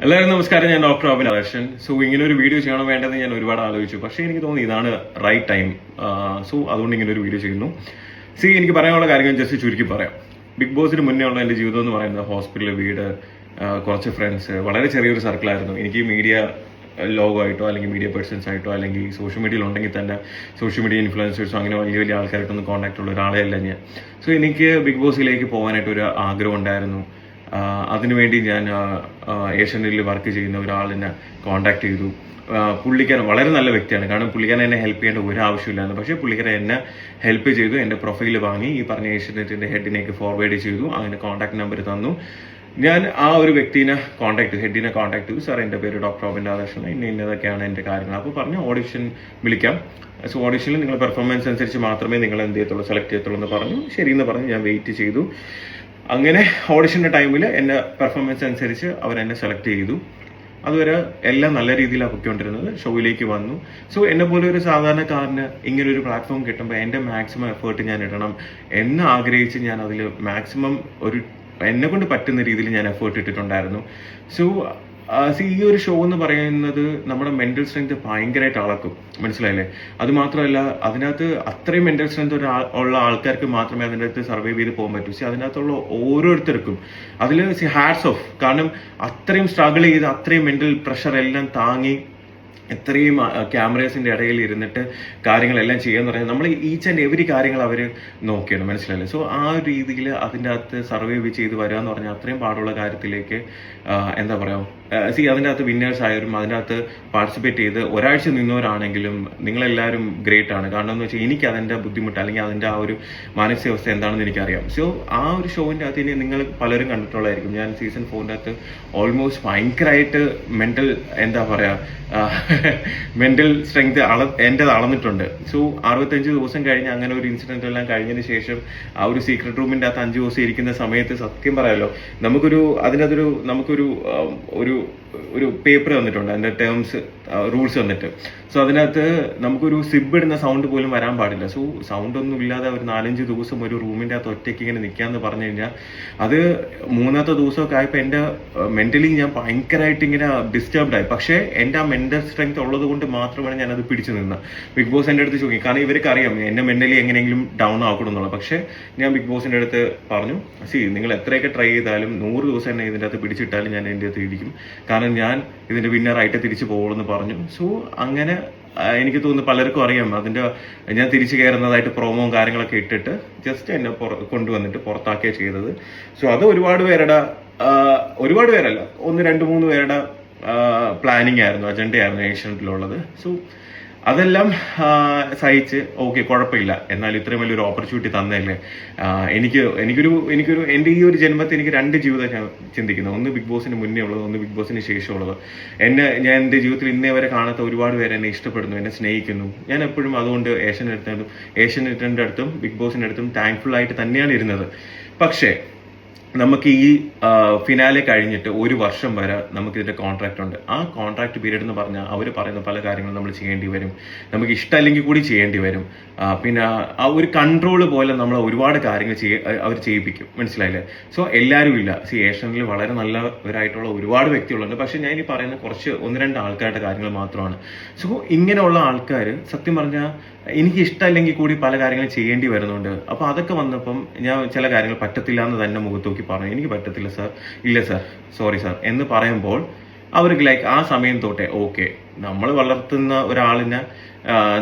എല്ലാവരും നമസ്കാരം. ഞാൻ ഡോക്ടർ അഭിൻ ദർശൻ. സോ ഇങ്ങനെ ഒരു വീഡിയോ ചെയ്യണം വേണ്ടതെന്ന് ഞാൻ ഒരുപാട് ആലോചിച്ചു. പക്ഷേ എനിക്ക് തോന്നി ഇതാണ് റൈറ്റ് ടൈം. സോ അതുകൊണ്ട് ഇങ്ങനെ ഒരു വീഡിയോ ചെയ്യുന്നു. എനിക്ക് പറയാനുള്ള കാര്യങ്ങൾ ജസ്റ്റ് ചുരുക്കി പറയാം. ബിഗ് ബോസിന് മുന്നേ ഉള്ള എൻ്റെ ജീവിതം എന്ന് പറയുന്നത് ഹോസ്പിറ്റൽ, വീട്, കുറച്ച് ഫ്രണ്ട്സ്, വളരെ ചെറിയൊരു സർക്കിളായിരുന്നു. എനിക്ക് മീഡിയ ലോഗമായിട്ടോ അല്ലെങ്കിൽ മീഡിയ പേഴ്സൺസ് ആയിട്ടോ അല്ലെങ്കിൽ സോഷ്യൽ മീഡിയയിൽ ഉണ്ടെങ്കിൽ തന്നെ സോഷ്യൽ മീഡിയ ഇൻഫ്ലുവൻസേഴ്സോ അങ്ങനെ വലിയ വലിയ ആൾക്കാരായിട്ടൊന്നും കോൺടാക്ട് ഉള്ള ഒരാളെ അല്ല ഞാൻ. സോ എനിക്ക് ബിഗ് ബോസിലേക്ക് പോകാനായിട്ടൊരു ആഗ്രഹം ഉണ്ടായിരുന്നു. അതിനുവേണ്ടി ഞാൻ ഏഷ്യാനെറ്റിൽ വർക്ക് ചെയ്യുന്ന ഒരാളിനെ കോൺടാക്ട് ചെയ്തു. പുള്ളിക്കാരൻ വളരെ നല്ല വ്യക്തിയാണ്. കാരണം പുള്ളിക്കാരൻ എന്നെ ഹെൽപ്പ് ചെയ്യേണ്ട ഒരു ആവശ്യമില്ലായിരുന്നു. പക്ഷേ പുള്ളിക്കാരൻ എന്നെ ഹെൽപ്പ് ചെയ്തു. എൻ്റെ പ്രൊഫൈൽ വാങ്ങി ഈ പറഞ്ഞ ഏഷ്യാനെറ്റിൻ്റെ ഹെഡിനേക്ക് ഫോർവേഡ് ചെയ്തു. അങ്ങനെ കോൺടാക്ട് നമ്പർ തന്നു. ഞാൻ ആ ഒരു വ്യക്തിനെ ഹെഡിനെ കോൺടാക്ട് ചെയ്തു. സാർ, എൻ്റെ പേര് ഡോക്ടർ അഭിൻ ദർശൻ, ഇന്നതൊക്കെയാണ് എൻ്റെ കാര്യങ്ങൾ. അപ്പോൾ പറഞ്ഞു ഓഡിഷൻ വിളിക്കാം. സോ ഓഡിഷനിൽ നിങ്ങളുടെ പെർഫോമൻസ് അനുസരിച്ച് മാത്രമേ നിങ്ങൾ എന്ത് ചെയ്യത്തുള്ളൂ, സെലക്ട് ചെയ്യത്തുള്ളൂ എന്ന് പറഞ്ഞു. ശരിയെന്ന് പറഞ്ഞ് ഞാൻ വെയിറ്റ് ചെയ്തു. അങ്ങനെ ഓഡിഷൻ്റെ ടൈമിൽ എൻ്റെ പെർഫോമൻസ് അനുസരിച്ച് അവരെന്നെ സെലക്ട് ചെയ്തു. അതുവരെ എല്ലാം നല്ല രീതിയിലാണ് പൊയ്ക്കൊണ്ടിരുന്നത്. ഷോയിലേക്ക് വന്നു. സോ എന്നെ പോലെ ഒരു സാധാരണക്കാരന് ഇങ്ങനെ ഒരു പ്ലാറ്റ്ഫോം കിട്ടുമ്പോൾ എൻ്റെ മാക്സിമം എഫേർട്ട് ഞാൻ ഇടണം എന്ന് ആഗ്രഹിച്ച് ഞാൻ അതിൽ മാക്സിമം എന്നെ കൊണ്ട് പറ്റുന്ന രീതിയിൽ ഞാൻ എഫേർട്ട് ഇട്ടിട്ടുണ്ടായിരുന്നു. സോ ഈ ഒരു ഷോ എന്ന് പറയുന്നത് നമ്മുടെ മെന്റൽ സ്ട്രെങ്ത് ഭയങ്കരമായിട്ട് അളക്കും. മനസ്സിലായില്ലേ? അത് മാത്രമല്ല, അതിനകത്ത് അത്രയും മെന്റൽ സ്ട്രെങ്ത് ഉള്ള ആൾക്കാർക്ക് മാത്രമേ അതിൻ്റെ അകത്ത് സർവൈവ് ചെയ്ത് പോകാൻ പറ്റൂ. അതിനകത്തുള്ള ഓരോരുത്തർക്കും അതിൽ ഹാറ്റ്സ് ഓഫ്. കാരണം അത്രയും സ്ട്രഗിൾ ചെയ്ത് അത്രയും മെന്റൽ പ്രഷർ എല്ലാം താങ്ങി എത്രയും ക്യാമറേസിന്റെ ഇടയിൽ ഇരുന്നിട്ട് കാര്യങ്ങളെല്ലാം ചെയ്യാന്ന് പറഞ്ഞാൽ നമ്മൾ ഈച്ച് ആൻഡ് എവരി കാര്യങ്ങൾ അവർ നോക്കിയാണ്. മനസ്സിലായില്ലേ? സോ ആ ഒരു രീതിയിൽ അതിൻ്റെ അകത്ത് സർവൈവ് ചെയ്ത് വരിക എന്ന് പറഞ്ഞാൽ അത്രയും പാടുള്ള കാര്യത്തിലേക്ക് എന്താ പറയുക, അതിൻ്റെ അകത്ത് വിന്നേഴ്സ് ആയവരും അതിൻ്റെ അകത്ത് പാർട്ടിസിപ്പേറ്റ് ചെയ്ത് ഒരാഴ്ച നിന്നവരാണെങ്കിലും നിങ്ങളെല്ലാവരും ഗ്രേറ്റ് ആണ്. കാരണം എന്ന് വെച്ചാൽ എനിക്ക് അതിൻ്റെ ബുദ്ധിമുട്ട് അല്ലെങ്കിൽ അതിൻ്റെ ആ ഒരു മാനസികാവസ്ഥ എന്താണെന്ന് എനിക്കറിയാം. സോ ആ ഒരു ഷോവിൻ്റെ അകത്ത് ഇനി നിങ്ങൾ പലരും കണ്ടിട്ടുള്ളതായിരിക്കും. ഞാൻ സീസൺ 4 അകത്ത് ഓൾമോസ്റ്റ് ഭയങ്കരമായിട്ട് മെന്റൽ എന്താ പറയുക മെന്റൽ സ്ട്രെങ്ത് എൻ്റെത് അളന്നിട്ടുണ്ട്. സോ 65 ദിവസം കഴിഞ്ഞ് അങ്ങനെ ഒരു ഇൻസിഡന്റ് എല്ലാം കഴിഞ്ഞതിന് ശേഷം ആ ഒരു സീക്രട്ട് റൂമിൻ്റെ അകത്ത് 5 ദിവസം ഇരിക്കുന്ന സമയത്ത് സത്യം പറയാമല്ലോ, ഒരു പേപ്പർ വന്നിട്ടുണ്ട്, അതിൻ്റെ ടേംസ് റൂൾസ് വന്നിട്ട്. സോ അതിനകത്ത് നമുക്കൊരു സിബ് ഇടുന്ന സൗണ്ട് പോലും വരാൻ പാടില്ല. സോ സൗണ്ട് ഒന്നും ഇല്ലാതെ ഒരു 4-5 ദിവസം ഒരു റൂമിൻ്റെ അകത്ത് ഒറ്റയ്ക്ക് ഇങ്ങനെ നിൽക്കാന്ന് പറഞ്ഞു കഴിഞ്ഞാൽ അത് 3ാമത്തെ ദിവസമൊക്കെ ആയപ്പോൾ എൻ്റെ മെന്റലി ഞാൻ ഭയങ്കരമായിട്ട് ഇങ്ങനെ ഡിസ്റ്റർബ്ഡ് ആയി. പക്ഷേ എൻ്റെ ആ മെന്റൽ സ്ട്രെങ്ത് ഉള്ളത് കൊണ്ട് മാത്രമാണ് ഞാനത് പിടിച്ചു നിന്നത്. ബിഗ് ബോസ് എൻ്റെ അടുത്ത് ചോദിക്കും, കാരണം ഇവർക്ക് അറിയാം എന്നെ മെന്റലി എങ്ങനെയെങ്കിലും ഡൗൺ ആക്കണമെന്നുള്ളത്. പക്ഷേ ഞാൻ ബിഗ് ബോസിൻ്റെ അടുത്ത് പറഞ്ഞു, നിങ്ങൾ എത്രയൊക്കെ ട്രൈ ചെയ്താലും 100 ദിവസം എന്നെ ഇതിൻ്റെ അകത്ത് പിടിച്ചിട്ടാലും ഞാൻ എൻ്റെ അടുത്ത് ഇരിക്കും. കാരണം ഞാൻ ഇതിൻ്റെ വിന്നറായിട്ട് തിരിച്ചു പോകുമെന്ന് പറഞ്ഞു. സോ അങ്ങനെ എനിക്ക് തോന്നുന്നു പലർക്കും അറിയാം അതിൻ്റെ ഞാൻ തിരിച്ചു കയറുന്നതായിട്ട് പ്രോമോയും കാര്യങ്ങളൊക്കെ ഇട്ടിട്ട് ജസ്റ്റ് എന്നെ കൊണ്ടുവന്നിട്ട് പുറത്താക്കിയ ചെയ്തത്. സോ അത് ഒരുപാട് പേരല്ല, 1-2-3 പേരുടെ പ്ലാനിങ് ആയിരുന്നു, അജണ്ടയായിരുന്നു ഏഷ്യാനെറ്റിലുള്ളത്. സോ അതെല്ലാം സഹിച്ച് ഓക്കെ, കുഴപ്പമില്ല, എന്നാൽ ഇത്രയും വലിയൊരു ഓപ്പർച്യൂണിറ്റി തന്നതല്ലേ. എനിക്കൊരു എൻ്റെ ഈ ഒരു ജന്മത്തിൽ എനിക്ക് 2 ജീവിതം ഞാൻ ചിന്തിക്കുന്നത്. ഒന്ന് ബിഗ് ബോസിന് മുന്നേ ഉള്ളത്, ഒന്ന് ബിഗ് ബോസിന് ശേഷമുള്ളത്. ഞാൻ എൻ്റെ ജീവിതത്തിൽ ഇന്നേ വരെ കാണാത്ത ഒരുപാട് പേര് എന്നെ ഇഷ്ടപ്പെടുന്നു, എന്നെ സ്നേഹിക്കുന്നു. ഞാൻ എപ്പോഴും അതുകൊണ്ട് ഏഷ്യാനെറ്റിൻ്റെ അടുത്തും ബിഗ് ബോസിൻ്റെ അടുത്തും താങ്ക്ഫുൾ ആയിട്ട് തന്നെയാണ് ഇരുന്നത്. പക്ഷേ നമുക്ക് ഈ ഫിനാലെ കഴിഞ്ഞിട്ട് 1 വർഷം വരെ നമുക്കിതിൻ്റെ കോൺട്രാക്റ്റ് ഉണ്ട്. ആ കോൺട്രാക്ട് പീരീഡ് എന്ന് പറഞ്ഞാൽ അവർ പറയുന്ന പല കാര്യങ്ങളും നമ്മൾ ചെയ്യേണ്ടി വരും. നമുക്ക് ഇഷ്ടമല്ലെങ്കിൽ കൂടി ചെയ്യേണ്ടി വരും. പിന്നെ ആ ഒരു കൺട്രോൾ പോലെ നമ്മൾ ഒരുപാട് കാര്യങ്ങൾ അവർ ചെയ്യിപ്പിക്കും. മനസ്സിലായില്ലേ? സോ എല്ലാവരും ഇല്ല. ഏഷ്യാനിൽ വളരെ നല്ലവരായിട്ടുള്ള ഒരുപാട് വ്യക്തികളുണ്ട്. പക്ഷെ ഞാൻ ഈ പറയുന്ന കുറച്ച് 1-2 ആൾക്കാരുടെ കാര്യങ്ങൾ മാത്രമാണ്. സോ ഇങ്ങനെയുള്ള ആൾക്കാർ സത്യം പറഞ്ഞാൽ എനിക്ക് ഇഷ്ടമല്ലെങ്കിൽ കൂടി പല കാര്യങ്ങളും ചെയ്യേണ്ടി വരുന്നുണ്ട്. അപ്പോൾ അതൊക്കെ വന്നപ്പം ഞാൻ ചില കാര്യങ്ങൾ പറ്റത്തില്ല എന്ന് തന്നെ മുഖത്ത് നോക്കി പറഞ്ഞു, എനിക്ക് പറ്റത്തില്ല സാർ, ഇല്ല സാർ, സോറി സാർ എന്ന് പറയുമ്പോൾ അവർക്ക് ആ സമയം തൊട്ടേ ഓക്കെ, നമ്മൾ വളർത്തുന്ന ഒരാളിനെ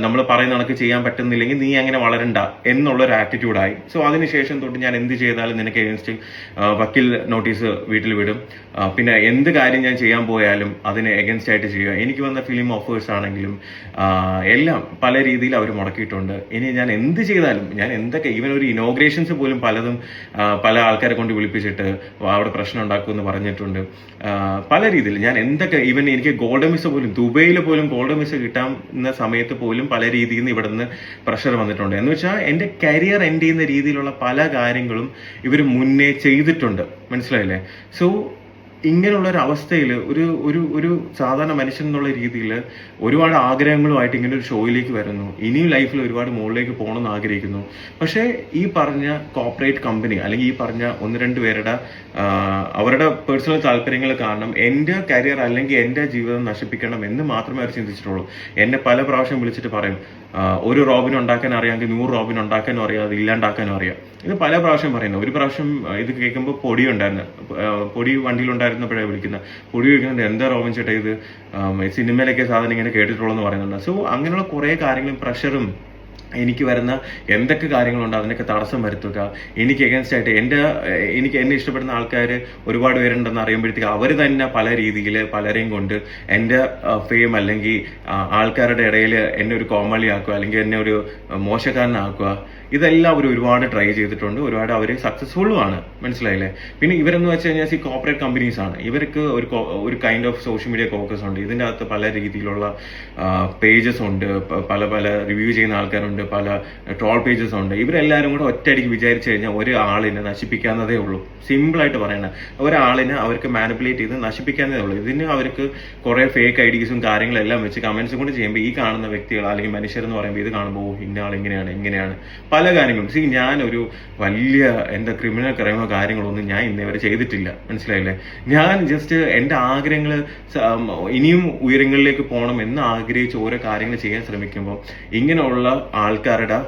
നമ്മൾ പറയുന്ന കണക്ക് ചെയ്യാൻ പറ്റുന്നില്ലെങ്കിൽ നീ അങ്ങനെ വളരണ്ട എന്നുള്ളൊരു ആറ്റിറ്റ്യൂഡായി. സോ അതിനുശേഷം തൊട്ട് ഞാൻ എന്ത് ചെയ്താലും നിനക്ക് എഗൻസ്റ്റ് വക്കീൽ നോട്ടീസ് വീട്ടിൽ വിടും. പിന്നെ എന്ത് കാര്യം ഞാൻ ചെയ്യാൻ പോയാലും അതിന് എഗൻസ്റ്റ് ആയിട്ട് ചെയ്യുക. എനിക്ക് വന്ന ഫിലിം ഓഫേഴ്സ് ആണെങ്കിലും എല്ലാം പല രീതിയിൽ അവർ മുടക്കിയിട്ടുണ്ട്. ഇനി ഞാൻ എന്ത് ചെയ്താലും, ഞാൻ എന്തൊക്കെ ഈവൻ ഒരു ഇനോഗ്രേഷൻസ് പോലും പലതും പല ആൾക്കാരെ കൊണ്ട് വിളിപ്പിച്ചിട്ട് അവിടെ പ്രശ്നം ഉണ്ടാക്കുമെന്ന് പറഞ്ഞിട്ടുണ്ട്. പല രീതിയിൽ ഞാൻ എന്തൊക്കെ ഈവൻ എനിക്ക് ഗോൾഡൻ വിസ പോലും, ദുബൈയിൽ പോലും ഗോൾഡൻ വിസ കിട്ടാവുന്ന സമയത്ത് പോലും പല രീതിയിൽ നിന്ന് ഇവിടെ നിന്ന് പ്രഷർ വന്നിട്ടുണ്ട്. എന്ന് വെച്ചാൽ എൻ്റെ കരിയർ എൻഡ് ചെയ്യുന്ന രീതിയിലുള്ള പല കാര്യങ്ങളും ഇവർ മുന്നേ ചെയ്തിട്ടുണ്ട്. മനസ്സിലായില്ലേ? സോ ഇങ്ങനെയുള്ള ഒരു അവസ്ഥയിൽ ഒരു ഒരു ഒരു സാധാരണ മനുഷ്യൻ എന്നുള്ള രീതിയിൽ ഒരുപാട് ആഗ്രഹങ്ങളുമായിട്ട് ഇങ്ങനെ ഒരു ഷോയിലേക്ക് വരുന്നു. ഇനിയും ലൈഫിൽ ഒരുപാട് മുകളിലേക്ക് പോകണമെന്ന് ആഗ്രഹിക്കുന്നു. പക്ഷേ ഈ പറഞ്ഞ കോർപ്പറേറ്റ് കമ്പനി അല്ലെങ്കിൽ ഈ പറഞ്ഞ ഒന്ന് രണ്ട് പേരുടെ അവരുടെ പേഴ്സണൽ താല്പര്യങ്ങൾ കാരണം എൻ്റെ കരിയർ അല്ലെങ്കിൽ എൻ്റെ ജീവിതം നശിപ്പിക്കണം എന്ന് മാത്രമേ അവർ ചിന്തിച്ചിട്ടുള്ളൂ. എന്നെ പല പ്രാവശ്യം വിളിച്ചിട്ട് പറയും, ഒരു റോബിൻ ഉണ്ടാക്കാൻ അറിയാമെങ്കിൽ 100 റോബിൻ ഉണ്ടാക്കാനും അറിയാം, അത് ഇല്ലാണ്ടാക്കാനും അറിയാം. ഇത് പല പ്രാവശ്യം പറയുന്നത്. ഒരു പ്രാവശ്യം ഇത് കേൾക്കുമ്പോൾ പൊടി ഉണ്ടായിരുന്നു, പൊടി വണ്ടിയിലുണ്ടായിരുന്നപ്പോഴാണ് വിളിക്കുന്നത്. പൊടി ചോദിക്കുന്നത്, എന്താ റോബിൻ ചേട്ടാ ഇത് സിനിമയിലൊക്കെ സാധനം ഇങ്ങനെ കേട്ടിട്ടുള്ളതെന്ന് പറയുന്നുണ്ട്. സോ അങ്ങനെയുള്ള കുറേ കാര്യങ്ങളും പ്രഷറും എനിക്ക് വരുന്ന എന്തൊക്കെ കാര്യങ്ങളുണ്ട് അതിനൊക്കെ തടസ്സം വരുത്തുക. എനിക്ക് എഗൻസ്റ്റ് ആയിട്ട് എന്നെ ഇഷ്ടപ്പെടുന്ന ആൾക്കാർ ഒരുപാട് പേരുണ്ടെന്ന് അറിയുമ്പോഴത്തേക്ക് അവർ തന്നെ പല രീതിയിൽ പലരെയും കൊണ്ട് എൻ്റെ ഫെയിം അല്ലെങ്കിൽ ആൾക്കാരുടെ ഇടയിൽ എന്നെ ഒരു കോമാളിയാക്കുക അല്ലെങ്കിൽ എന്നെ ഒരു മോശക്കാരനാക്കുക. ഇതെല്ലാം അവർ ഒരുപാട് ട്രൈ ചെയ്തിട്ടുണ്ട്, ഒരുപാട് അവർ സക്സസ്ഫുള്ളും ആണ്. മനസ്സിലായില്ലേ? പിന്നെ ഇവരെന്ന് വെച്ച് കഴിഞ്ഞാൽ കോർപ്പറേറ്റ് കമ്പനീസ് ആണ്. ഇവർക്ക് ഒരു kind of social media focus ഉണ്ട്. ഇതിൻ്റെ അകത്ത് പല രീതിയിലുള്ള പേജസ് ഉണ്ട്, പല പല റിവ്യൂ ചെയ്യുന്ന ആൾക്കാരുണ്ട്, പല ട്രോൾ പേജസ് ഉണ്ട്. ഇവരെല്ലാവരും കൂടെ ഒറ്റയടിക്ക് വിചാരിച്ചു കഴിഞ്ഞാൽ ഒരാളിനെ നശിപ്പിക്കാവുന്നതേ ഉള്ളൂ. സിമ്പിളായിട്ട് പറയണ, ഒരാളിനെ അവർക്ക് മാനിപ്പുലേറ്റ് ചെയ്ത് നശിപ്പിക്കാവുന്നതേ ഉള്ളൂ. ഇതിന് അവർക്ക് കുറെ ഫേക്ക് ഐഡീസും കാര്യങ്ങളെല്ലാം വെച്ച് കമന്റ്സും കൂടെ ചെയ്യുമ്പോൾ ഈ കാണുന്ന വ്യക്തികൾ അല്ലെങ്കിൽ മനുഷ്യരെന്ന് പറയുമ്പോൾ ഇത് കാണുമ്പോൾ ഇന്ന ആൾ ഇങ്ങനെയാണ് പല കാര്യങ്ങളും. ഞാൻ ഒരു വലിയ എന്താ ക്രിമിനൽ ക്രൈമോ കാര്യങ്ങളൊന്നും ഞാൻ ഇന്നേവരെ ചെയ്തിട്ടില്ല. മനസ്സിലായില്ലേ? ഞാൻ ജസ്റ്റ് എൻ്റെ ആഗ്രഹങ്ങൾ ഇനിയും ഉയരങ്ങളിലേക്ക് പോകണം എന്ന് ആഗ്രഹിച്ച് ഓരോ കാര്യങ്ങൾ ചെയ്യാൻ ശ്രമിക്കുമ്പോൾ ഇങ്ങനെയുള്ള ആൾക്കാരുടെ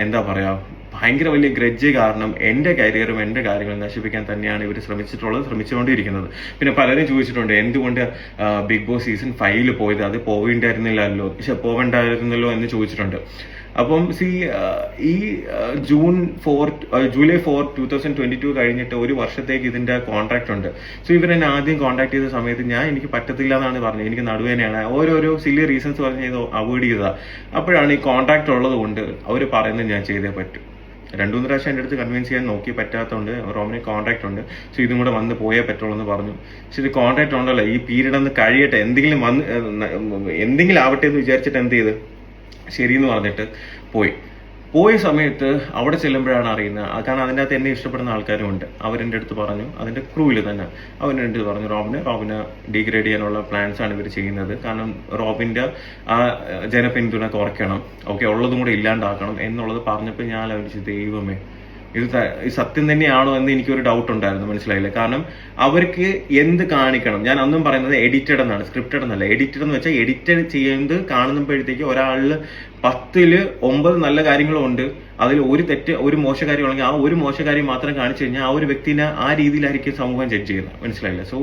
എന്താ പറയാ ഭയങ്കര വലിയ ഗ്രഡ്ജ് കാരണം എൻ്റെ കരിയറും എൻ്റെ കാര്യങ്ങളും നശിപ്പിക്കാൻ തന്നെയാണ് ഇവർ ശ്രമിച്ചുകൊണ്ടിരിക്കുന്നത്. പിന്നെ പലരും ചോദിച്ചിട്ടുണ്ട്, എന്തുകൊണ്ട് ബിഗ് ബോസ് സീസൺ 5 പോയത്, അത് പോവേണ്ടായിരുന്നല്ലോ എന്ന് ചോദിച്ചിട്ടുണ്ട്. അപ്പം ഈ ജൂലൈ 4, 2022 കഴിഞ്ഞിട്ട് ഒരു വർഷത്തേക്ക് ഇതിന്റെ കോൺട്രാക്ട് ഉണ്ട്. സോ ഇവരെന്നെ ആദ്യം കോൺടാക്ട് ചെയ്ത സമയത്ത് എനിക്ക് പറ്റത്തില്ല എന്നാണ് പറഞ്ഞത്. എനിക്ക് നടുവേനയാണ്, ഓരോരോ സില്ലി റീസൺസ് പറഞ്ഞ് ഇത് അവോയ്ഡ് ചെയ്തതാ. അപ്പോഴാണ് ഈ കോൺട്രാക്ട് ഉള്ളത് കൊണ്ട് അവർ പറയുന്നത് ഞാൻ ചെയ്തേ പറ്റും. 2-3 പ്രാവശ്യം എൻ്റെ അടുത്ത് കൺവിൻസ് ചെയ്യാൻ നോക്കി, പറ്റാത്തതുകൊണ്ട് റോമിന് കോൺട്രാക്ട് ഉണ്ട്, സോ ഇതും കൂടെ വന്ന് പോയേ പറ്റുള്ളൂ എന്ന് പറഞ്ഞു. പക്ഷെ ഇത് കോൺട്രാക്ട് ഉണ്ടല്ലോ, ഈ പീരീഡ് ഒന്ന് കഴിയട്ടെ, എന്തെങ്കിലും ആവട്ടെ എന്ന് വിചാരിച്ചിട്ട് എന്ത് ചെയ്ത് ശരിയെന്ന് പറഞ്ഞിട്ട് പോയ സമയത്ത് അവിടെ ചെല്ലുമ്പോഴാണ് അറിയുന്നത്. കാരണം അതിൻ്റെ അകത്ത് എന്നെ ഇഷ്ടപ്പെടുന്ന ആൾക്കാരും ഉണ്ട്. അവരെൻ്റെ അടുത്ത് പറഞ്ഞു, അതിൻ്റെ ക്രൂവിൽ തന്നെ അവരെൻ്റെ അടുത്ത് പറഞ്ഞു, റോബിനെ ഡീഗ്രേഡ് ചെയ്യാനുള്ള പ്ലാൻസ് ആണ് ഇവർ ചെയ്യുന്നത്. കാരണം റോബിൻ്റെ ആ ജനപിന്തുണ കുറയ്ക്കണം, ഓക്കെ, ഉള്ളതും കൂടെ ഇല്ലാണ്ടാക്കണം എന്നുള്ളത് പറഞ്ഞപ്പോൾ ഞാൻ ആലോചിച്ചു, ദൈവമേ ഇത് സത്യം തന്നെയാണോ എന്ന് എനിക്കൊരു ഡൗട്ട് ഉണ്ടായിരുന്നു. മനസ്സിലായില്ലേ? കാരണം അവർക്ക് എന്ത് കാണിക്കണം, ഞാൻ അന്നും പറയുന്നത് എഡിറ്റഡ് എന്നാണ്, സ്ക്രിപ്റ്റഡ് എന്നല്ല. എഡിറ്റഡ് എന്ന് വെച്ചാൽ എഡിറ്റഡ് ചെയ്യുന്നത് കാണുമ്പോഴത്തേക്ക് ഒരാളിൽ 10ൽ 9 നല്ല കാര്യങ്ങളും ഉണ്ട്, അതിൽ ഒരു മോശകാര്യമാണെങ്കിൽ ആ ഒരു മോശകാര്യം മാത്രം കാണിച്ചു കഴിഞ്ഞാൽ ആ ഒരു വ്യക്തിനെ ആ രീതിയിലായിരിക്കും സമൂഹം ജഡ്ജ് ചെയ്യുന്നത്. മനസ്സിലായില്ല? സോ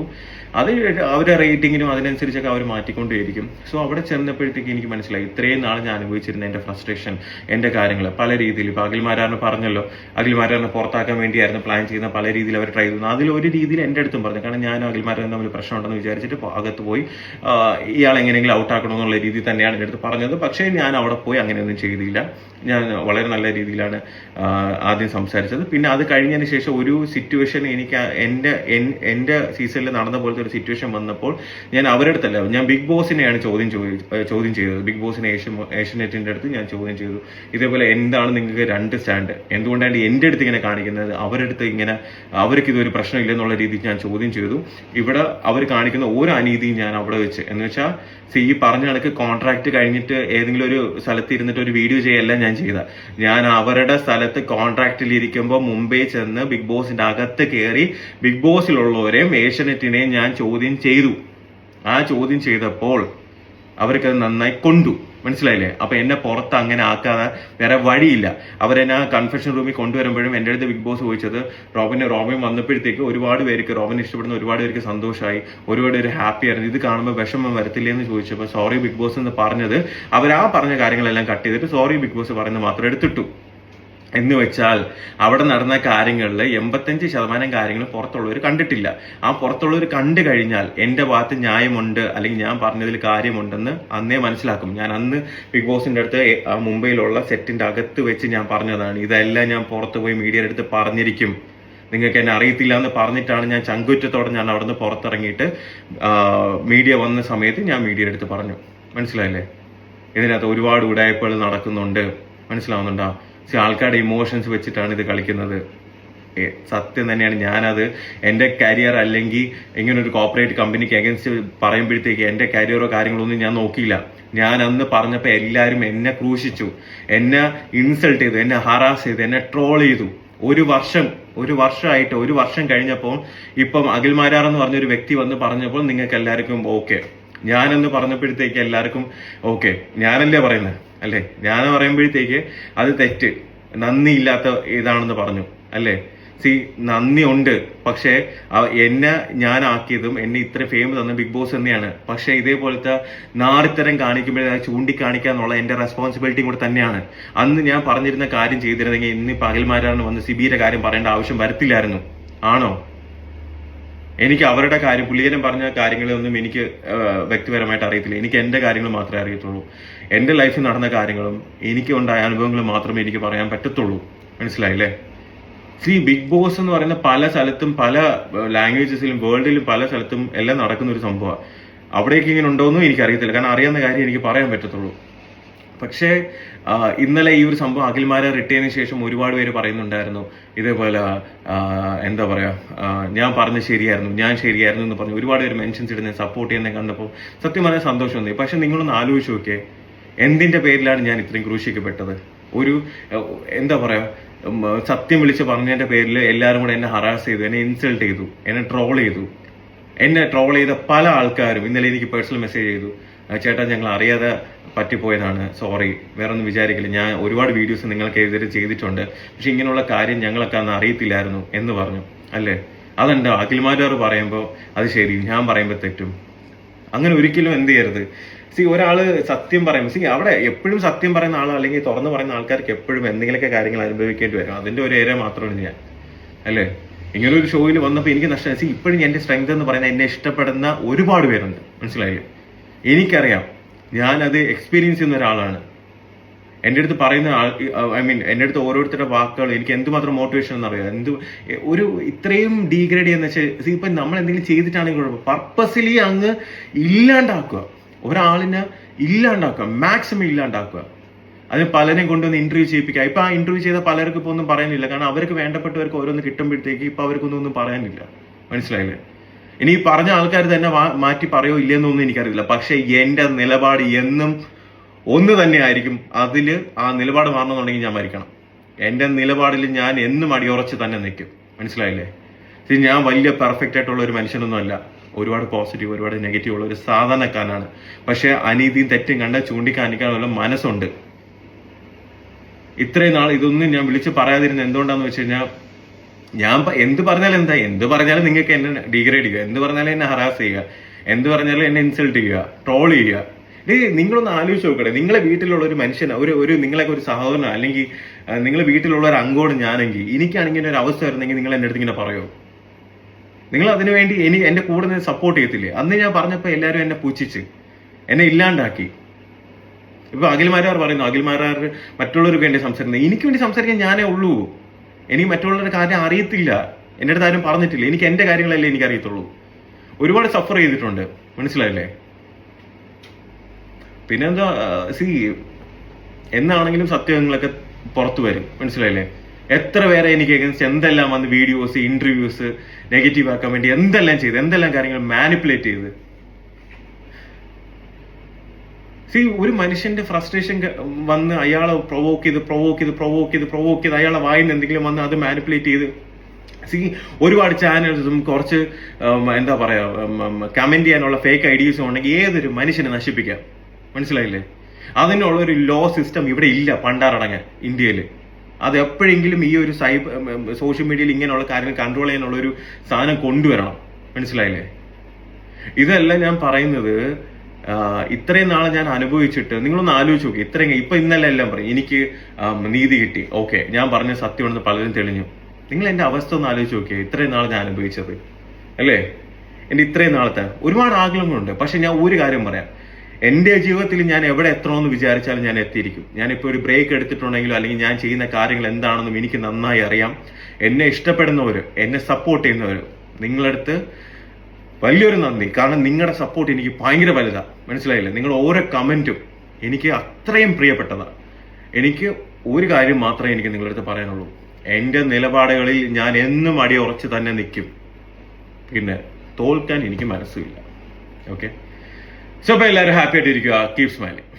അത് അവരുടെ റേറ്റിങ്ങിനും അതിനനുസരിച്ചൊക്കെ അവർ മാറ്റിക്കൊണ്ടേയിരിക്കും. സോ അവിടെ ചെന്നപ്പോഴത്തേക്ക് എനിക്ക് മനസ്സിലായി, ഇത്രയും നാൾ ഞാൻ അനുഭവിച്ചിരുന്ന എൻ്റെ ഫ്രസ്ട്രേഷൻ, എൻ്റെ കാര്യങ്ങൾ പല രീതിയിൽ. ഇപ്പോൾ അഖിൽമാരാറിനെ പറഞ്ഞല്ലോ, അഖിൽമാരാറിനെ പുറത്താക്കാൻ വേണ്ടിയായിരുന്നു പ്ലാൻ ചെയ്യുന്ന, പല രീതിയിൽ അവർ ട്രൈ ചെയ്യുന്നു. അതിലൊരു രീതിയിൽ എൻ്റെ അടുത്തും പറഞ്ഞു, കാരണം ഞാനും അഖിൽമാരാറിനും തമ്മിൽ പ്രശ്നമുണ്ടെന്ന് വിചാരിച്ചിട്ട് അകത്ത് പോയി ഇയാൾ എങ്ങനെയെങ്കിലും ഔട്ടാക്കണമെന്നുള്ള രീതിയിൽ തന്നെയാണ് എൻ്റെ അടുത്ത് പറഞ്ഞത്. പക്ഷേ ഞാൻ അവിടെ പോയി അങ്ങനെയൊന്നും ചെയ്തില്ല. ഞാൻ വളരെ നല്ല രീതിയിലാണ് ആദ്യം സംസാരിച്ചത്. പിന്നെ അത് കഴിഞ്ഞതിന് ശേഷം ഒരു സിറ്റുവേഷൻ എനിക്ക് എൻ്റെ സീസണിൽ നടന്ന പോലത്തെ ഒരു സിറ്റുവേഷൻ വന്നപ്പോൾ ഞാൻ അവരുടെ അടുത്തല്ല, ഞാൻ ബിഗ് ബോസിനെയാണ് ചോദ്യം ചെയ്തത്. ബിഗ് ബോസിനെ ഏഷ്യനെറ്റിന്റെ അടുത്ത് ഞാൻ ചോദ്യം ചെയ്തു, ഇതേപോലെ എന്താണ് നിങ്ങൾക്ക് 2 സ്റ്റാൻഡ്, എന്തുകൊണ്ടാണ് എൻ്റെ അടുത്ത് ഇങ്ങനെ കാണിക്കുന്നത്, അവരുടെ അടുത്ത് ഇങ്ങനെ അവർക്ക് ഇതൊരു പ്രശ്നമില്ലെന്നുള്ള രീതിയിൽ ഞാൻ ചോദ്യം ചെയ്തു. ഇവിടെ അവർ കാണിക്കുന്ന ഓരോ അനീതിയും ഞാൻ അവിടെ വെച്ച്, എന്ന് വെച്ചാൽ ഈ പറഞ്ഞ കണക്ക് കോൺട്രാക്ട് കഴിഞ്ഞിട്ട് ഏതെങ്കിലും ഒരു സ്ഥലത്ത് ഇരുന്നിട്ട് ഒരു വീഡിയോ ചെയ്യല്ല ഞാൻ അവരുടെ സ്ഥലത്ത് കോൺട്രാക്റ്റിൽ ഇരിക്കുമ്പോൾ മുംബൈ ചെന്ന് ബിഗ് ബോസിന്റെ അകത്ത് കയറി ബിഗ് ബോസിലുള്ളവരെയും ഏഷ്യനെറ്റിനെയും ഞാൻ ചോദ്യം ചെയ്തു. ആ ചോദ്യം ചെയ്തപ്പോൾ അവർക്കത് നന്നായി കൊണ്ടു. മനസ്സിലായില്ലേ? അപ്പൊ എന്നെ പുറത്ത് അങ്ങനെ ആക്കാതെ വേറെ വഴിയില്ല. അവരെന്നെ കൺഫെഷൻ റൂമിൽ കൊണ്ടുവരുമ്പോഴും എൻ്റെ അടുത്ത് ബിഗ് ബോസ് ചോദിച്ചത്, റോബിൻ വന്നപ്പോഴത്തേക്ക് ഒരുപാട് പേർക്ക് റോബിനെ ഇഷ്ടപ്പെടുന്ന ഒരുപാട് പേർക്ക് സന്തോഷമായി, ഒരുപാട് പേര് ഹാപ്പി ആയിരുന്നു, ഇത് കാണുമ്പോൾ വിഷമം വരത്തില്ലേ എന്ന് ചോദിച്ചപ്പോൾ സോറി ബിഗ് ബോസ് എന്ന് പറഞ്ഞത്, അവർ ആ പറഞ്ഞ കാര്യങ്ങളെല്ലാം കട്ട് ചെയ്തിട്ട് സോറി ബിഗ് ബോസ് പറയുന്നത് മാത്രം എടുത്തിട്ടു. എന്ന് വെച്ചാൽ അവിടെ നടന്ന കാര്യങ്ങളിൽ 85% കാര്യങ്ങൾ പുറത്തുള്ളവർ കണ്ടിട്ടില്ല. ആ പുറത്തുള്ളവർ കണ്ടു കഴിഞ്ഞാൽ എൻ്റെ ഭാഗത്ത് ന്യായമുണ്ട് അല്ലെങ്കിൽ ഞാൻ പറഞ്ഞതിൽ കാര്യമുണ്ടെന്ന് അന്നേ മനസ്സിലാക്കും. ഞാൻ അന്ന് ബിഗ് ബോസിന്റെ അടുത്ത് മുംബൈയിലുള്ള സെറ്റിന്റെ അകത്ത് വെച്ച് ഞാൻ പറഞ്ഞതാണ്, ഇതെല്ലാം ഞാൻ പുറത്ത് പോയി മീഡിയയുടെ അടുത്ത് പറഞ്ഞിരിക്കും, നിങ്ങൾക്ക് എന്നെ അറിയത്തില്ല എന്ന് പറഞ്ഞിട്ടാണ് ഞാൻ ചങ്കുറ്റത്തോടെ ഞാൻ അവിടെ നിന്ന് പുറത്തിറങ്ങിയിട്ട് മീഡിയ വന്ന സമയത്ത് ഞാൻ മീഡിയയുടെ അടുത്ത് പറഞ്ഞു. മനസ്സിലായില്ലേ? ഇതിനകത്ത് ഒരുപാട് ഉടായ്പകൾ നടക്കുന്നുണ്ട്. മനസ്സിലാവുന്നുണ്ടോ? ആൾക്കാരുടെ ഇമോഷൻസ് വെച്ചിട്ടാണ് ഇത് കളിക്കുന്നത്. സത്യം തന്നെയാണ്. ഞാനത് എൻ്റെ കരിയർ അല്ലെങ്കിൽ ഇങ്ങനെ ഒരു കോർപ്പറേറ്റ് കമ്പനിക്ക് അഗൻസ്റ്റ് പറയുമ്പോഴത്തേക്ക് എൻ്റെ കരിയറോ കാര്യങ്ങളോ ഒന്നും ഞാൻ നോക്കിയില്ല. ഞാൻ അന്ന് പറഞ്ഞപ്പോൾ എല്ലാവരും എന്നെ ക്രൂശിച്ചു, എന്നെ ഇൻസൾട്ട് ചെയ്തു, എന്നെ ഹറാസ് ചെയ്തു, എന്നെ ട്രോൾ ചെയ്തു. ഒരു വർഷമായിട്ട് 1 വർഷം കഴിഞ്ഞപ്പോൾ ഇപ്പം അഖിൽ മാരാർ എന്ന് പറഞ്ഞൊരു വ്യക്തി വന്ന് പറഞ്ഞപ്പോൾ നിങ്ങൾക്ക് എല്ലാവർക്കും ഓക്കെ. ഞാനെന്ന് പറഞ്ഞപ്പോഴത്തേക്ക് എല്ലാവർക്കും ഓക്കെ, ഞാനല്ലേ പറയുന്നത് അല്ലേ? ഞാൻ പറയുമ്പോഴത്തേക്ക് അത് തെറ്റ്, നന്ദിയില്ലാത്ത ഇതാണെന്ന് പറഞ്ഞു അല്ലേ? നന്ദി ഉണ്ട്, പക്ഷേ എന്നെ ഞാനാക്കിയതും എന്നെ ഇത്ര ഫെയിം തന്ന ബിഗ് ബോസ് തന്നെയാണ്. പക്ഷെ ഇതേപോലത്തെ നാറിത്തരം കാണിക്കുമ്പോഴേ അത് ചൂണ്ടിക്കാണിക്കുക എന്നുള്ള എന്റെ റെസ്പോൺസിബിലിറ്റിയും കൂടെ തന്നെയാണ്. അന്ന് ഞാൻ പറഞ്ഞിരുന്ന കാര്യം ചെയ്തിരുന്നെങ്കിൽ ഇന്ന് പകൽമാരാണ് വന്ന് സിബിയുടെ കാര്യം പറയേണ്ട ആവശ്യം വരത്തില്ലായിരുന്നു. ആണോ? എനിക്ക് അവരുടെ കാര്യം, പുള്ളിയനും പറഞ്ഞ കാര്യങ്ങളൊന്നും എനിക്ക് വ്യക്തിപരമായിട്ട് അറിയത്തില്ല. എനിക്ക് എന്റെ കാര്യങ്ങൾ മാത്രമേ അറിയത്തുള്ളൂ. എന്റെ ലൈഫിൽ നടന്ന കാര്യങ്ങളും എനിക്ക് ഉണ്ടായ അനുഭവങ്ങളും മാത്രമേ എനിക്ക് പറയാൻ പറ്റത്തുള്ളൂ. മനസ്സിലായില്ലേ? ബിഗ് ബോസ് എന്ന് പറയുന്ന പല സ്ഥലത്തും പല ലാംഗ്വേജസിലും വേൾഡിലും പല സ്ഥലത്തും എല്ലാം നടക്കുന്ന ഒരു സംഭവമാണ്. അവിടേക്ക് ഇങ്ങനെ ഉണ്ടോയെന്നും എനിക്കറിയത്തില്ല, കാരണം അറിയാവുന്ന കാര്യം എനിക്ക് പറയാൻ പറ്റത്തുള്ളൂ. പക്ഷേ ഇന്നലെ ഈ ഒരു സംഭവം അഖിൽമാരെ റിട്ടേണിന് ശേഷം ഒരുപാട് പേര് പറയുന്നുണ്ടായിരുന്നു ഇതേപോലെ എന്താ പറയാ, ഞാൻ പറഞ്ഞ ഞാൻ ശരിയായിരുന്നു എന്ന് പറഞ്ഞു ഒരുപാട് പേര് മെൻഷൻസ് ഇടുന്ന സപ്പോർട്ട് ചെയ്യുന്നത് കണ്ടപ്പോൾ സത്യം പറഞ്ഞാൽ സന്തോഷം തോന്നി. പക്ഷെ നിങ്ങളൊന്ന് ആലോചിച്ച് നോക്കിയേ, എന്തിന്റെ പേരിലാണ് ഞാൻ ഇത്രയും ക്രൂശിക്കപ്പെട്ടത്? ഒരു എന്താ പറയാ, സത്യം വിളിച്ച് പറഞ്ഞതിന്റെ പേരിൽ എല്ലാവരും കൂടെ എന്നെ ഹറാസ് ചെയ്തു, എന്നെ ഇൻസൾട്ട് ചെയ്തു, എന്നെ ട്രോൾ ചെയ്തു. എന്നെ ട്രോൾ ചെയ്ത പല ആൾക്കാരും ഇന്നലെ എനിക്ക് പേഴ്സണൽ മെസ്സേജ് ചെയ്തു, ചേട്ടാ ഞങ്ങൾ അറിയാതെ പറ്റിപ്പോയതാണ്, സോറി, വേറെ ഒന്നും വിചാരിക്കില്ല, ഞാൻ ഒരുപാട് വീഡിയോസ് നിങ്ങൾക്കെതിരെ ചെയ്തിട്ടുണ്ട്, പക്ഷെ ഇങ്ങനെയുള്ള കാര്യം ഞങ്ങളൊക്കെ അന്ന് അറിയത്തില്ലായിരുന്നു എന്ന് പറഞ്ഞു അല്ലേ? അതെന്താ അഖിൽമാരാർ പറയുമ്പോൾ അത് ശരി, ഞാൻ പറയുമ്പോൾ തെറ്റും? അങ്ങനെ ഒരിക്കലും എന്ത് ചെയ്യരുത്. ഒരാള് സത്യം പറയുമ്പോൾ അവിടെ എപ്പോഴും സത്യം പറയുന്ന ആളോ അല്ലെങ്കിൽ തുറന്നു പറയുന്ന ആൾക്കാർക്ക് എപ്പോഴും എന്തെങ്കിലുമൊക്കെ കാര്യങ്ങൾ അനുഭവിക്കേണ്ടി വരും. അതിന്റെ ഒരു ഏരിയ മാത്രമാണ് ഞാൻ അല്ലേ? ഇങ്ങനെ ഒരു ഷോയിൽ വന്നപ്പോൾ എനിക്ക് നഷ്ടം. ഇപ്പോഴും എന്റെ സ്ട്രെങ്ത് എന്ന് പറയുന്നത് എന്നെ ഇഷ്ടപ്പെടുന്ന ഒരുപാട് പേരുണ്ട്. മനസ്സിലായില്ലേ? എനിക്കറിയാം, ഞാനത് എക്സ്പീരിയൻസ് ചെയ്യുന്ന ഒരാളാണ്. എൻ്റെ അടുത്ത് പറയുന്ന എൻ്റെ അടുത്ത് ഓരോരുത്തരുടെ വാക്കുകൾ എനിക്ക് എന്തുമാത്രം മോട്ടിവേഷൻ എന്നറിയാം. ഒരു ഇത്രയും ഡീഗ്രേഡ് ചെയ്യുന്ന വെച്ചാൽ ഇപ്പൊ നമ്മൾ എന്തെങ്കിലും ചെയ്തിട്ടാണെങ്കിൽ പർപ്പസ്ലി അങ്ങ് ഇല്ലാണ്ടാക്കുക, ഒരാളിനെ ഇല്ലാണ്ടാക്കുക, മാക്സിമം ഇല്ലാണ്ടാക്കുക. അതിന് പലരെയും കൊണ്ടുവന്ന് ഇന്റർവ്യൂ ചെയ്യിപ്പിക്കുക. ഇപ്പൊ ആ ഇന്റർവ്യൂ ചെയ്ത പലർക്കും ഇപ്പൊ ഒന്നും പറയാനില്ല, കാരണം അവർക്ക് വേണ്ടപ്പെട്ടവർക്ക് ഓരോന്ന് കിട്ടുമ്പോഴത്തേക്ക് ഇപ്പൊ അവർക്കൊന്നും പറയാനില്ല. മനസ്സിലായില്ലേ? ഇനി ഈ പറഞ്ഞ ആൾക്കാർ തന്നെ മാറ്റി പറയോ ഇല്ലെന്നൊന്നും എനിക്കറിയില്ല. പക്ഷെ എന്റെ നിലപാട് എന്നും ഒന്ന് തന്നെ ആയിരിക്കും. അതില് ആ നിലപാട് മാറണമെന്നുണ്ടെങ്കിൽ ഞാൻ മരിക്കണം. എന്റെ നിലപാടിൽ ഞാൻ എന്നും അടിയുറച്ച് തന്നെ നിൽക്കും. മനസ്സിലായില്ലേ? ഞാൻ വലിയ പെർഫെക്റ്റ് ആയിട്ടുള്ള ഒരു മനുഷ്യനൊന്നും അല്ല. ഒരുപാട് പോസിറ്റീവ് ഒരുപാട് നെഗറ്റീവ് ഉള്ള ഒരു സാധാരണക്കാരനാണ്. പക്ഷെ അനീതിയും തെറ്റും കണ്ട ചൂണ്ടിക്കാണിക്കാനുള്ള മനസ്സുണ്ട്. ഇത്രയും നാൾ ഇതൊന്നും ഞാൻ വിളിച്ച് പറയാതിരുന്ന എന്തുകൊണ്ടാന്ന് വെച്ച് കഴിഞ്ഞാൽ, ഞാൻ എന്ത് പറഞ്ഞാലും നിങ്ങൾക്ക് എന്നെ ഡീഗ്രേഡ് ചെയ്യുക, എന്ത് പറഞ്ഞാലും എന്നെ ഹറാസ് ചെയ്യുക, എന്ത് പറഞ്ഞാലും എന്നെ ഇൻസൾട്ട് ചെയ്യുക, ട്രോൾ ചെയ്യുക. നിങ്ങളൊന്ന് ആലോചിച്ച് നോക്കട്ടെ, നിങ്ങളെ വീട്ടിലുള്ള ഒരു മനുഷ്യന് ഒരു നിങ്ങളൊക്കെ ഒരു സഹോദരനോ അല്ലെങ്കിൽ നിങ്ങളെ വീട്ടിലുള്ള ഒരു അംഗോട് ഞാനെങ്കിൽ എനിക്കാണെങ്കിൽ ഒരു അവസ്ഥ വരുന്നെങ്കിൽ നിങ്ങൾ എൻ്റെ അടുത്ത് ഇങ്ങനെ പറയുമോ? നിങ്ങൾ അതിനുവേണ്ടി എന്റെ കൂടെ നിന്ന് സപ്പോർട്ട് ചെയ്യത്തില്ലേ? അന്ന് ഞാൻ പറഞ്ഞപ്പോൾ എല്ലാവരും എന്നെ പുച്ഛിച്ച് എന്നെ ഇല്ലാണ്ടാക്കി. ഇപ്പൊ അഖിൽമാരാർ പറയുന്നു, അഖിൽമാരാർ മറ്റുള്ളവർക്ക് വേണ്ടി സംസാരിക്കുന്നത്. എനിക്ക് വേണ്ടി സംസാരിക്കാൻ ഞാനേ ഉള്ളൂ. എനിക്ക് മറ്റുള്ളവരുടെ കാര്യം അറിയത്തില്ല, എൻ്റെ അടുത്ത് ആരും പറഞ്ഞിട്ടില്ല. എനിക്ക് എന്റെ കാര്യങ്ങളല്ലേ എനിക്ക് അറിയത്തുള്ളൂ. ഒരുപാട് സഫർ ചെയ്തിട്ടുണ്ട്. മനസ്സിലായില്ലേ? പിന്നെന്താ, എന്നാണെങ്കിലും സത്യങ്ങളൊക്കെ പുറത്തു വരും. മനസ്സിലായില്ലേ? എത്ര പേരെ എനിക്ക് അഗൻസ്റ്റ് എന്തെല്ലാം വന്ന് വീഡിയോസ്, ഇന്റർവ്യൂസ് നെഗറ്റീവ് ആക്കാൻ വേണ്ടി എന്തെല്ലാം ചെയ്ത്, എന്തെല്ലാം കാര്യങ്ങൾ മാനിപ്പുലേറ്റ് ചെയ്ത്. ഒരു മനുഷ്യന്റെ ഫ്രസ്ട്രേഷൻ വന്ന് അയാളെ പ്രൊവോക്ക് ചെയ്ത് അയാളെ വായിന്ന് എന്തെങ്കിലും വന്ന് അത് മാനിപ്പുലേറ്റ് ചെയ്ത് ഒരുപാട് ചാനൽസും കുറച്ച് എന്താ പറയാ കമന്റ് ചെയ്യാനുള്ള ഫേക്ക് ഐഡിയസും ഉണ്ടെങ്കിൽ ഏതൊരു മനുഷ്യനെ നശിപ്പിക്കാം. മനസ്സിലായില്ലേ? അതിനുള്ള ഒരു ലോ സിസ്റ്റം ഇവിടെ ഇല്ല പണ്ടാറടങ്ങാൻ ഇന്ത്യയില്. അത് എപ്പോഴെങ്കിലും ഈ ഒരു സോഷ്യൽ മീഡിയയിൽ ഇങ്ങനെയുള്ള കാര്യങ്ങൾ കൺട്രോൾ ചെയ്യാനുള്ള ഒരു സാധനം കൊണ്ടുവരണം. മനസ്സിലായില്ലേ? ഇതെല്ലാം ഞാൻ പറയുന്നത് ഇത്രയും നാളെ ഞാൻ അനുഭവിച്ചിട്ട് നിങ്ങളൊന്ന് ആലോചിച്ച് നോക്കി. ഇപ്പൊ ഇന്നലെ എല്ലാം പറയും എനിക്ക് നീതി കിട്ടി, ഓക്കെ, ഞാൻ പറഞ്ഞ സത്യമാണെന്ന് പലരും തെളിഞ്ഞു. നിങ്ങൾ എന്റെ അവസ്ഥ ഒന്ന് ആലോചിച്ച് നോക്കിയേ. ഇത്രയും നാളെ ഞാൻ അനുഭവിച്ചത് അല്ലേ? എന്റെ ഇത്രയും നാളത്തെ ഒരുപാട് ആഗ്രഹങ്ങളുണ്ട്. പക്ഷെ ഞാൻ ഒരു കാര്യം പറയാം, എന്റെ ജീവിതത്തിൽ ഞാൻ എവിടെ എത്തണമെന്ന് വിചാരിച്ചാലും ഞാൻ എത്തിയിരിക്കും. ഞാനിപ്പോൾ ഒരു ബ്രേക്ക് എടുത്തിട്ടുണ്ടെങ്കിലോ അല്ലെങ്കിൽ ഞാൻ ചെയ്യുന്ന കാര്യങ്ങൾ എന്താണെന്നും എനിക്ക് നന്നായി അറിയാം. എന്നെ ഇഷ്ടപ്പെടുന്നവര്, എന്നെ സപ്പോർട്ട് ചെയ്യുന്നവര്, നിങ്ങളടുത്ത് വലിയൊരു നന്ദി. കാരണം നിങ്ങളുടെ സപ്പോർട്ട് എനിക്ക് ഭയങ്കര വലുതാണ്. മനസ്സിലായില്ലേ? നിങ്ങൾ ഓരോ കമന്റും എനിക്ക് അത്രയും പ്രിയപ്പെട്ടതാണ്. എനിക്ക് ഒരു കാര്യം മാത്രമേ എനിക്ക് നിങ്ങളുടെ അടുത്ത് പറയാനുള്ളൂ, എൻ്റെ നിലപാടുകളിൽ ഞാൻ എന്നും അടിയുറച്ച് തന്നെ നിൽക്കും. പിന്നെ തോൽക്കാൻ എനിക്ക് മനസ്സുമില്ല. ഓക്കെ, സോ അപ്പോൾ എല്ലാവരും ഹാപ്പി ആയിട്ടിരിക്കുക. Keep smiling.